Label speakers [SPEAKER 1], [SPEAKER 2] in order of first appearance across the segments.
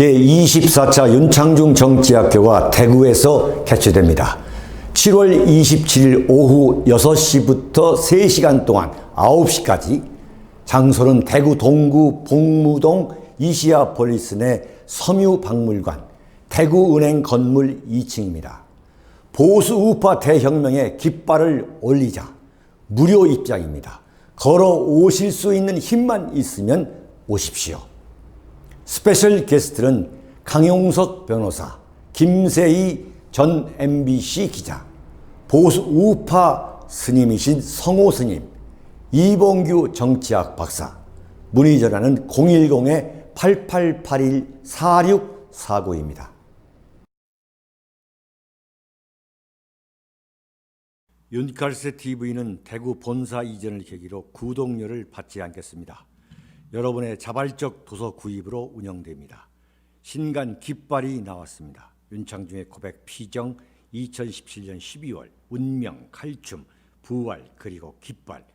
[SPEAKER 1] 제24차 윤창중 정치학교가 대구에서 개최됩니다. 7월 27일 오후 6시부터 3시간 동안 9시까지 장소는 대구 동구 복무동 이시아폴리스 내 섬유박물관 대구은행 건물 2층입니다. 보수 우파 대혁명에 깃발을 올리자 무료 입장입니다. 걸어 오실 수 있는 힘만 있으면 오십시오. 스페셜 게스트는 강용석 변호사, 김세희 전 MBC 기자, 보수 우파 스님이신 성호 스님, 이봉규 정치학 박사, 문의 전화는 010-8881-4649입니다. 윤칼세 TV는 대구 본사 이전을 계기로 구독료를 받지 않겠습니다. 여러분의 자발적 도서 구입으로 운영됩니다. 신간 깃발이 나왔습니다. 윤창중의 고백 피정 2017년 12월 운명, 칼춤, 부활 그리고 깃발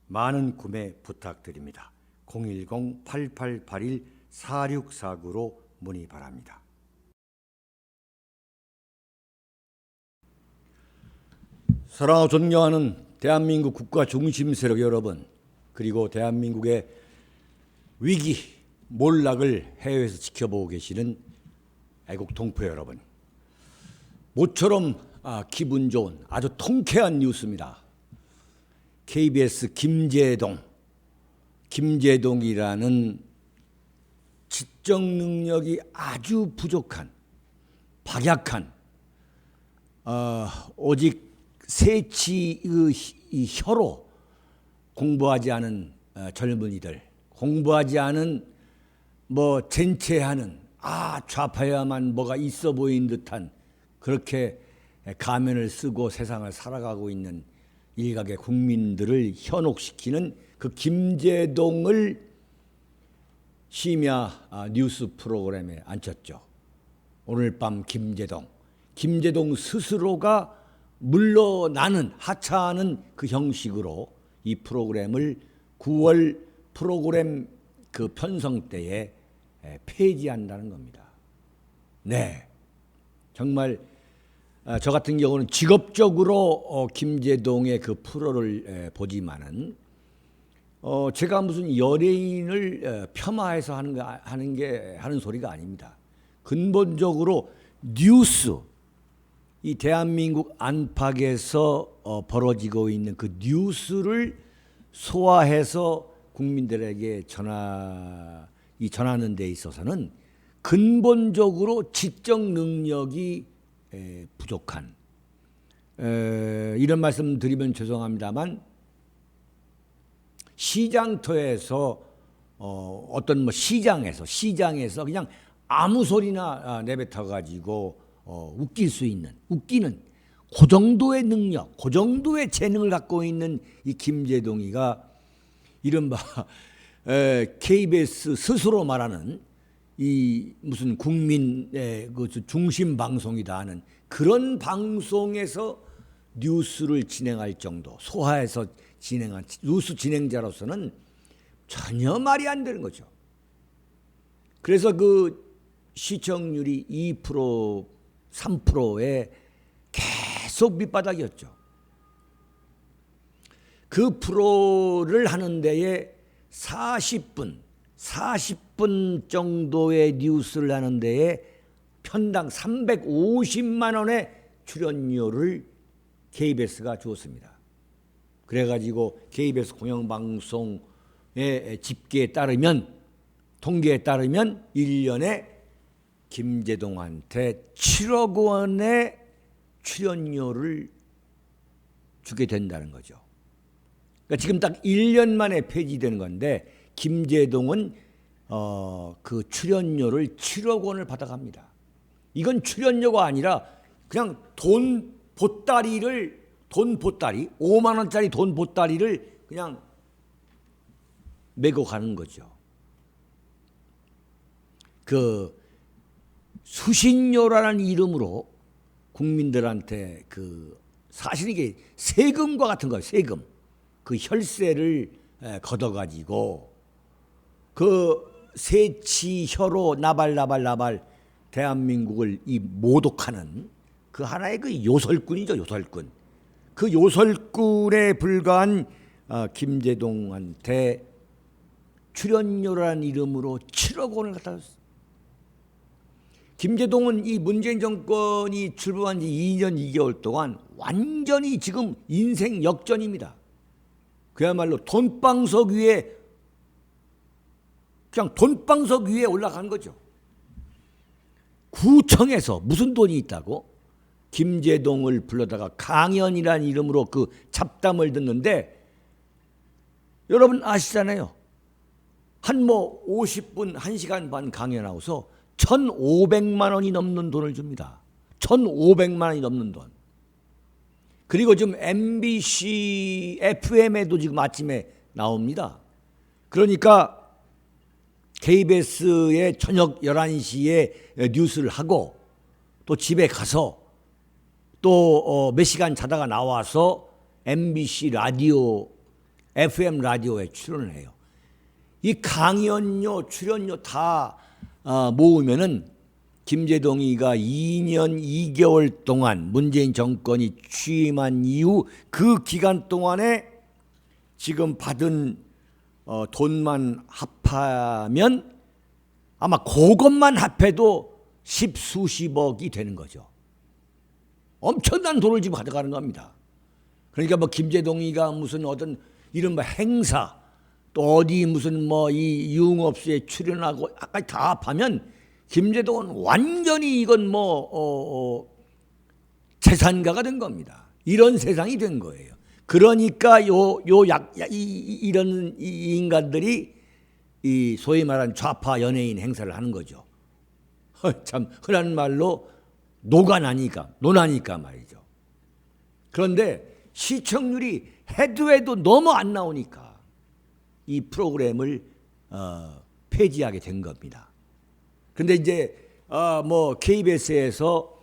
[SPEAKER 1] 많은 구매 부탁드립니다. 010-8881-4649로 문의 바랍니다. 사랑하고 존경하는 대한민국 국가 중심 세력 여러분, 그리고 대한민국의 위기, 몰락을 해외에서 지켜보고 계시는 애국 동포 여러분, 모처럼 기분 좋은 아주 통쾌한 뉴스입니다. KBS 김재동이라는 지적 능력이 아주 부족한, 박약한, 오직 새치의 혀로 공부하지 않은 젊은이들, 공부하지 않은 젠체하는 좌파야만 뭐가 있어 보이는 듯한 그렇게 가면을 쓰고 세상을 살아가고 있는 일각의 국민들을 현혹시키는 그 김재동을 심야 뉴스 프로그램에 앉혔죠. 오늘 밤 김재동 스스로가 물러나는, 하차하는 그 형식으로 이 프로그램을 9월 프로그램 그 편성 때에 폐지한다는 겁니다. 네, 정말 저 같은 경우는 직업적으로 김재동의 그 프로를 보지만은 제가 무슨 연예인을 폄하해서 하는 소리가 아닙니다. 근본적으로 뉴스, 이 대한민국 안팎에서 벌어지고 있는 그 뉴스를 소화해서 국민들에게 전하는 데 있어서는 근본적으로 지적 능력이 부족한, 이런 말씀 드리면 죄송합니다만, 시장터에서 어떤 시장에서 그냥 아무 소리나 내뱉어 가지고 웃기는 그 정도의 능력, 그 정도의 재능을 갖고 있는 이 김재동이가 이른바 KBS 스스로 말하는 이 무슨 국민의 그 중심 방송이다 하는 그런 방송에서 뉴스를 진행할 정도, 소화해서 진행한 뉴스 진행자로서는 전혀 말이 안 되는 거죠. 그래서 그 시청률이 2%, 3%에 계속 밑바닥이었죠. 그 프로를 하는 데에 40분 정도의 뉴스를 하는 데에 편당 350만 원의 출연료를 KBS가 주었습니다. 그래가지고 KBS 공영방송의 집계에 따르면, 통계에 따르면 1년에 김재동한테 7억 원의 출연료를 주게 된다는 거죠. 그러니까 지금 딱 1년 만에 폐지되는 건데, 김재동은 그 출연료를 7억 원을 받아갑니다. 이건 출연료가 아니라 그냥 돈 보따리 5만 원짜리 돈 보따리를 그냥 메고 가는 거죠. 그 수신료라는 이름으로 국민들한테 사실 이게 세금과 같은 거예요. 세금. 그 혈세를 걷어가지고 그 세치혀로 나발 대한민국을 이 모독하는 그 하나의 그 요설꾼이죠, 요설꾼. 그 요설꾼에 불과한 김제동한테 출연료라는 이름으로 7억 원을 갖다 줬어요. 김제동은 이 문재인 정권이 출범한 지 2년 2개월 동안 완전히 지금 인생 역전입니다. 그야말로 돈방석 위에, 그냥 돈방석 위에 올라간 거죠. 구청에서 무슨 돈이 있다고 김제동을 불러다가 강연이라는 이름으로 그 잡담을 듣는데, 여러분 아시잖아요. 한 50분, 1시간 반 강연하고서 1,500만 원이 넘는 돈을 줍니다. 1,500만 원이 넘는 돈. 그리고 지금 MBC FM에도 지금 아침에 나옵니다. 그러니까 KBS의 저녁 11시에 뉴스를 하고 또 집에 가서 또 몇 시간 자다가 나와서 MBC 라디오, FM 라디오에 출연을 해요. 이 강연료, 출연료 다 모으면은 김제동이가 2년 2개월 동안 문재인 정권이 취임한 이후 그 기간 동안에 지금 받은 돈만 합하면 아마 그것만 합해도 십수십억이 되는 거죠. 엄청난 돈을 지금 가져가는 겁니다. 그러니까 김제동이가 무슨 어떤 이른바 행사, 또 어디 무슨 이 유흥업소에 출연하고 아까 다 합하면 김제동은 완전히 이건 재산가가 된 겁니다. 이런 세상이 된 거예요. 그러니까 이런 인간들이 이 소위 말하는 좌파 연예인 행사를 하는 거죠. 참 흔한 말로 노나니까 말이죠. 그런데 시청률이 해도 너무 안 나오니까 이 프로그램을 폐지하게 된 겁니다. 그런데 이제 KBS에서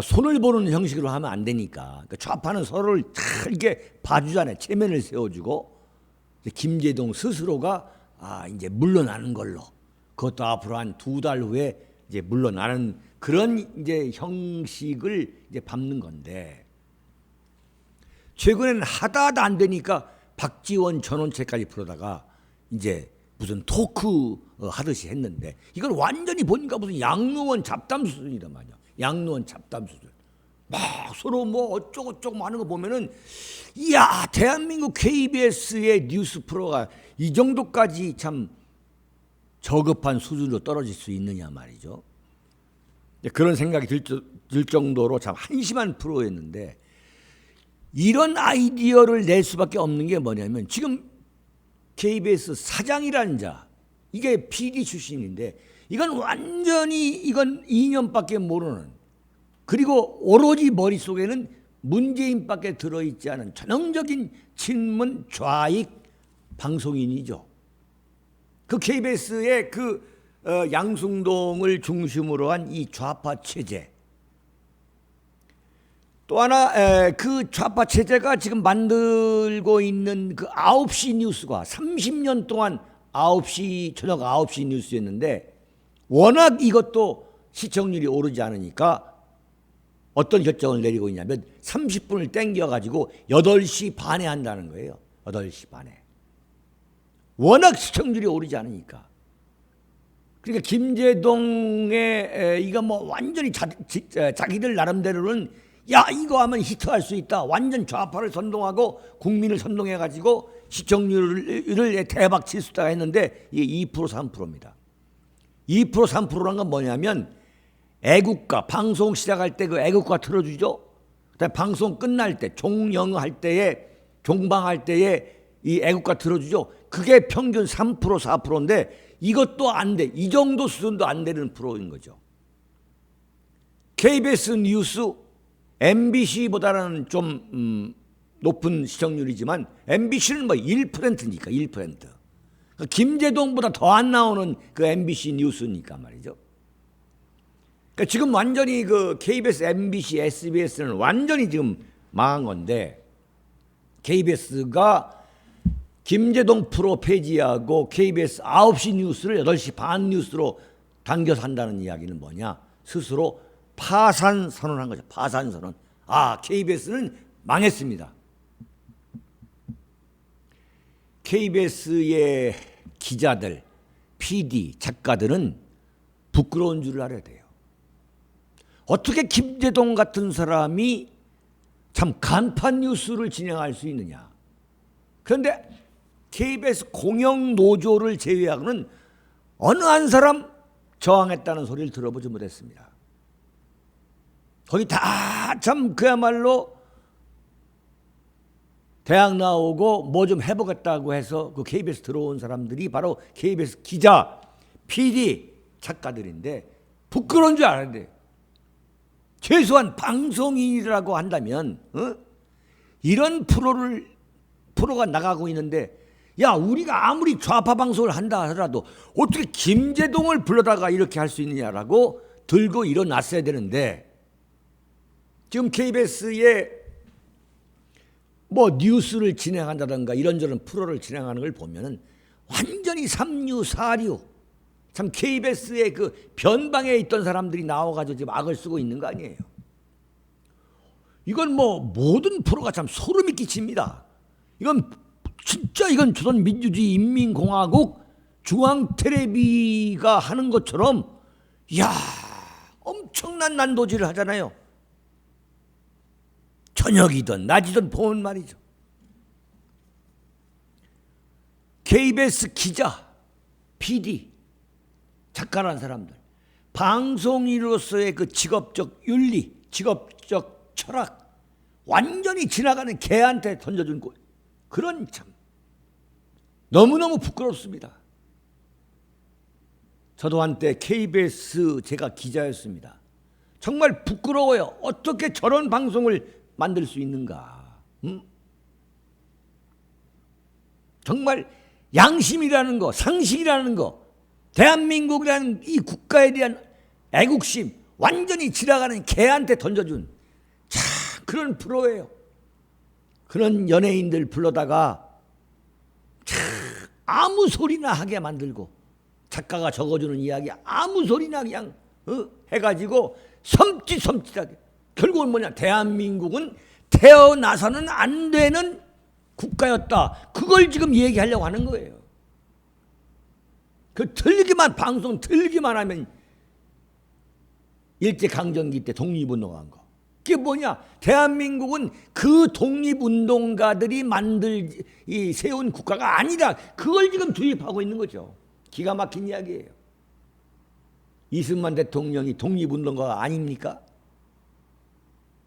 [SPEAKER 1] 손을 보는 형식으로 하면 안 되니까 좌파는 서로를 잘 이렇게 봐주잖아요. 체면을 세워주고 김제동 스스로가 이제 물러나는 걸로, 그것도 앞으로 한 2달 후에 이제 물러나는 그런 이제 형식을 이제 밟는 건데, 최근에는 하다 안 되니까 박지원 전원체까지 풀어다가 이제 무슨 토크 하듯이 했는데, 이건 완전히 보니까 무슨 양로원 잡담 수준이란 말이야. 양로원 잡담 수준. 막 서로 어쩌고저쩌고 하는 거 보면은, 이야, 대한민국 KBS의 뉴스 프로가 이 정도까지 참 저급한 수준으로 떨어질 수 있느냐 말이죠. 그런 생각이 들 정도로 참 한심한 프로였는데, 이런 아이디어를 낼 수밖에 없는 게 뭐냐면, 지금 KBS 사장이라는 자, 이게 PD 출신인데, 이건 완전히 이건 이념밖에 모르는, 그리고 오로지 머릿속에는 문재인밖에 들어있지 않은 전형적인 친문 좌익 방송인이죠. 그 KBS의 양승동을 중심으로 한 이 좌파 체제, 또 하나 그 좌파 체제가 지금 만들고 있는 그 9시 뉴스가 30년 동안 저녁 9시 뉴스였는데, 워낙 이것도 시청률이 오르지 않으니까 어떤 결정을 내리고 있냐면 30분을 땡겨가지고 8시 반에 한다는 거예요. 8시 반에. 워낙 시청률이 오르지 않으니까. 그러니까 김제동의 이거 완전히 자기들 나름대로는 야, 이거 하면 히트할 수 있다. 완전 좌파를 선동하고 국민을 선동해가지고 시청률을 대박 칠 수 있다 했는데, 이게 2% 3%입니다. 2% 3%란 건 뭐냐면, 애국가, 방송 시작할 때 그 애국가 틀어주죠. 그다음에 방송 끝날 때, 종영할 때에, 종방할 때에 이 애국가 틀어주죠. 그게 평균 3% 4%인데 이것도 안 돼. 이 정도 수준도 안 되는 프로인 거죠. KBS 뉴스, MBC보다는 좀 높은 시청률이지만 MBC는 1%니까 1%. 그러니까 김제동보다 더 안 나오는 그 MBC 뉴스니까 말이죠. 그러니까 지금 완전히 그 KBS, MBC, SBS는 완전히 지금 망한 건데, KBS가 김제동 프로 폐지하고 KBS 9시 뉴스를 8시 반 뉴스로 당겨서 한다는 이야기는 뭐냐? 스스로 파산 선언한 거죠. 파산 선언. 아, KBS는 망했습니다. KBS의 기자들, PD, 작가들은 부끄러운 줄 알아야 돼요. 어떻게 김제동 같은 사람이 참 간판 뉴스를 진행할 수 있느냐. 그런데 KBS 공영노조를 제외하고는 어느 한 사람 저항했다는 소리를 들어보지 못했습니다. 거기 다 참 그야말로 대학 나오고 뭐 좀 해보겠다고 해서 그 KBS 들어온 사람들이 바로 KBS 기자, PD, 작가들인데 부끄러운 줄 알아야 돼요. 최소한 방송인이라고 한다면 이런 프로가 나가고 있는데 야, 우리가 아무리 좌파 방송을 한다 하더라도 어떻게 김제동을 불러다가 이렇게 할 수 있느냐라고 들고 일어났어야 되는데 지금 KBS에 뭐 뉴스를 진행한다든가 이런저런 프로를 진행하는 걸 보면은 완전히 삼류 사류, 참 KBS의 그 변방에 있던 사람들이 나와가지고 지금 악을 쓰고 있는 거 아니에요. 이건 뭐 모든 프로가 참 소름이 끼칩니다. 이건 진짜 이건 조선민주주의 인민공화국 중앙테레비가 하는 것처럼 야, 엄청난 난도질을 하잖아요. 저녁이든 낮이든 보면 말이죠. KBS 기자, PD, 작가라는 사람들, 방송인으로서의 그 직업적 윤리, 직업적 철학 완전히 지나가는 개한테 던져준 그런 참 너무너무 부끄럽습니다. 저도 한때 KBS 제가 기자였습니다. 정말 부끄러워요. 어떻게 저런 방송을 만들 수 있는가? 정말 양심이라는 거, 상식이라는 거, 대한민국이라는 이 국가에 대한 애국심 완전히 지나가는 개한테 던져준 참 그런 프로예요. 그런 연예인들 불러다가 참 아무 소리나 하게 만들고 작가가 적어주는 이야기 아무 소리나 그냥 해가지고 섬찟하게 결국은 뭐냐, 대한민국은 태어나서는 안 되는 국가였다. 그걸 지금 얘기하려고 하는 거예요. 그 틀기만 방송 틀기만 하면 일제강점기 때 독립운동한 거. 그게 뭐냐? 대한민국은 그 독립운동가들이 세운 국가가 아니다. 그걸 지금 주입하고 있는 거죠. 기가 막힌 이야기예요. 이승만 대통령이 독립운동가가 아닙니까?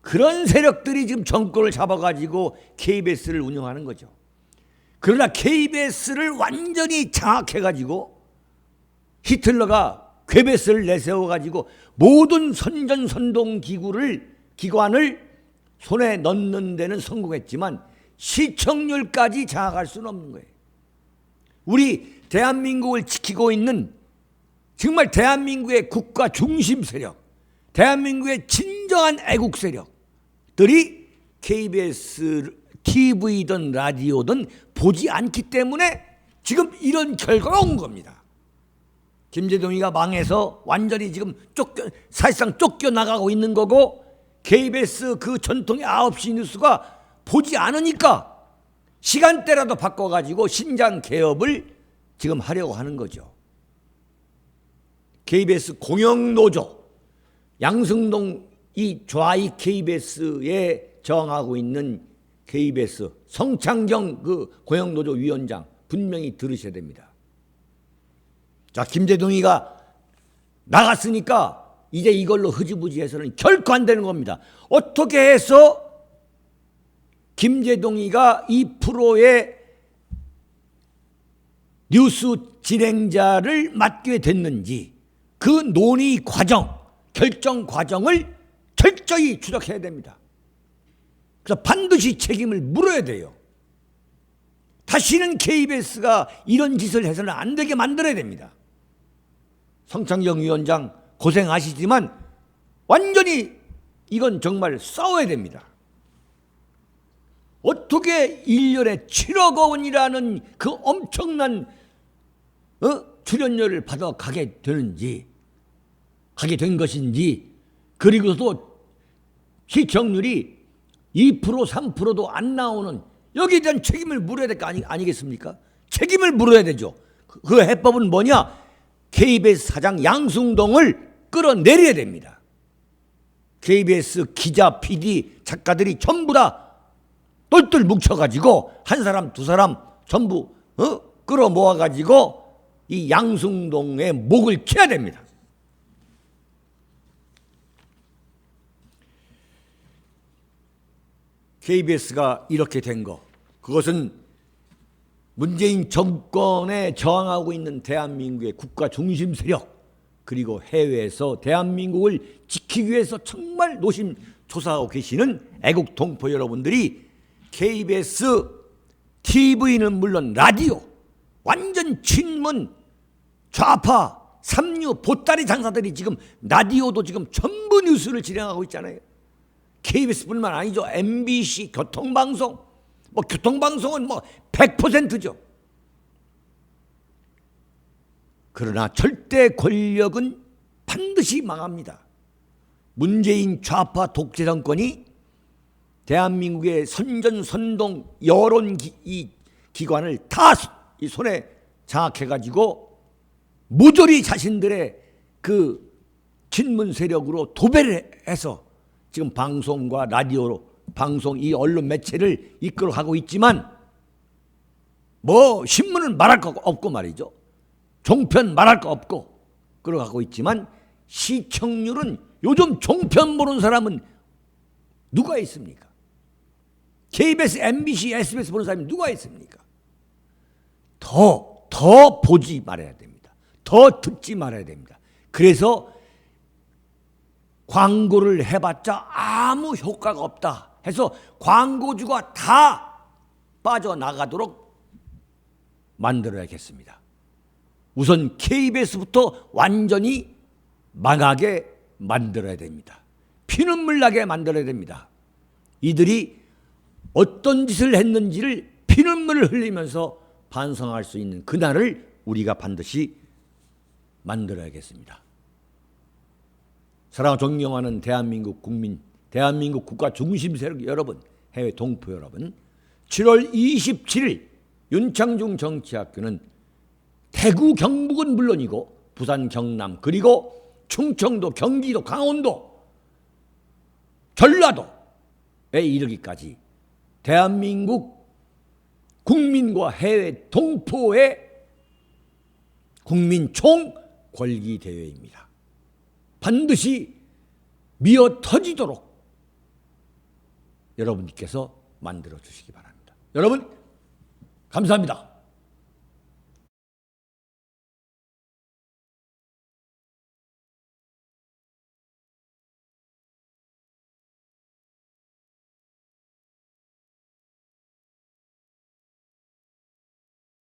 [SPEAKER 1] 그런 세력들이 지금 정권을 잡아가지고 KBS를 운영하는 거죠. 그러나 KBS를 완전히 장악해가지고 히틀러가 괴베스를 내세워가지고 모든 선전선동 기관을 손에 넣는 데는 성공했지만 시청률까지 장악할 수는 없는 거예요. 우리 대한민국을 지키고 있는 정말 대한민국의 국가 중심 세력, 대한민국의 진정한 애국 세력들이 KBS TV든 라디오든 보지 않기 때문에 지금 이런 결과가 온 겁니다. 김제동이가 망해서 완전히 지금 사실상 쫓겨나가고 있는 거고 KBS 그 전통의 9시 뉴스가 보지 않으니까 시간대라도 바꿔가지고 신장 개업을 지금 하려고 하는 거죠. KBS 공영노조, 양승동 이 좌익 KBS에 저항하고 있는 KBS 성창경 그 공영노조 위원장 분명히 들으셔야 됩니다. 자, 김제동이가 나갔으니까 이제 이걸로 흐지부지해서는 결코 안 되는 겁니다. 어떻게 해서 김제동이가 이 프로의 뉴스 진행자를 맡게 됐는지 그 논의 과정, 결정 과정을 철저히 추적해야 됩니다. 그래서 반드시 책임을 물어야 돼요. 다시는 KBS가 이런 짓을 해서는 안 되게 만들어야 됩니다. 성창경 위원장 고생하시지만 완전히 이건 정말 싸워야 됩니다. 어떻게 1년에 7억 원이라는 그 엄청난 출연료를 받아 가게 되는지, 가게 된 것인지, 그리고도 시청률이 2% 3%도 안 나오는, 여기에 대한 책임을 물어야 될 거 아니겠습니까? 책임을 물어야 되죠. 그 해법은 뭐냐? KBS 사장 양승동을 끌어내려야 됩니다. KBS 기자, PD, 작가들이 전부 다 똘똘 뭉쳐가지고 한 사람 두 사람 전부 끌어모아가지고 이 양승동의 목을 쳐야 됩니다. KBS가 이렇게 된 거, 그것은 문재인 정권에 저항하고 있는 대한민국의 국가 중심 세력, 그리고 해외에서 대한민국을 지키기 위해서 정말 노심초사하고 계시는 애국 동포 여러분들이 KBS TV는 물론 라디오, 완전 친문 좌파 삼류 보따리 장사들이 지금 라디오도 지금 전부 뉴스를 진행하고 있잖아요. KBS뿐만 아니죠. MBC 교통방송, 교통방송은 100%죠. 그러나 절대 권력은 반드시 망합니다. 문재인 좌파 독재 정권이 대한민국의 선전선동 여론 기관을 다 이 손에 장악해가지고 모조리 자신들의 그 친문 세력으로 도배를 해서 지금 방송과 라디오로 방송 이 언론 매체를 이끌어가고 있지만, 신문은 말할 거 없고 말이죠. 종편 말할 거 없고 끌어가고 있지만, 시청률은 요즘 종편 보는 사람은 누가 있습니까? KBS, MBC, SBS 보는 사람이 누가 있습니까? 더 보지 말아야 됩니다. 더 듣지 말아야 됩니다. 그래서 광고를 해봤자 아무 효과가 없다 해서 광고주가 다 빠져나가도록 만들어야겠습니다. 우선 KBS부터 완전히 망하게 만들어야 됩니다. 피눈물 나게 만들어야 됩니다. 이들이 어떤 짓을 했는지를 피눈물을 흘리면서 반성할 수 있는 그날을 우리가 반드시 만들어야겠습니다. 사랑하고 존경하는 대한민국 국민, 대한민국 국가 중심 세력 여러분, 해외 동포 여러분, 7월 27일 윤창중 정치학교는 대구, 경북은 물론이고 부산, 경남, 그리고 충청도, 경기도, 강원도, 전라도에 이르기까지 대한민국 국민과 해외 동포의 국민 총궐기 대회입니다. 반드시 미어 터지도록 여러분께서 만들어 주시기 바랍니다. 여러분 감사합니다.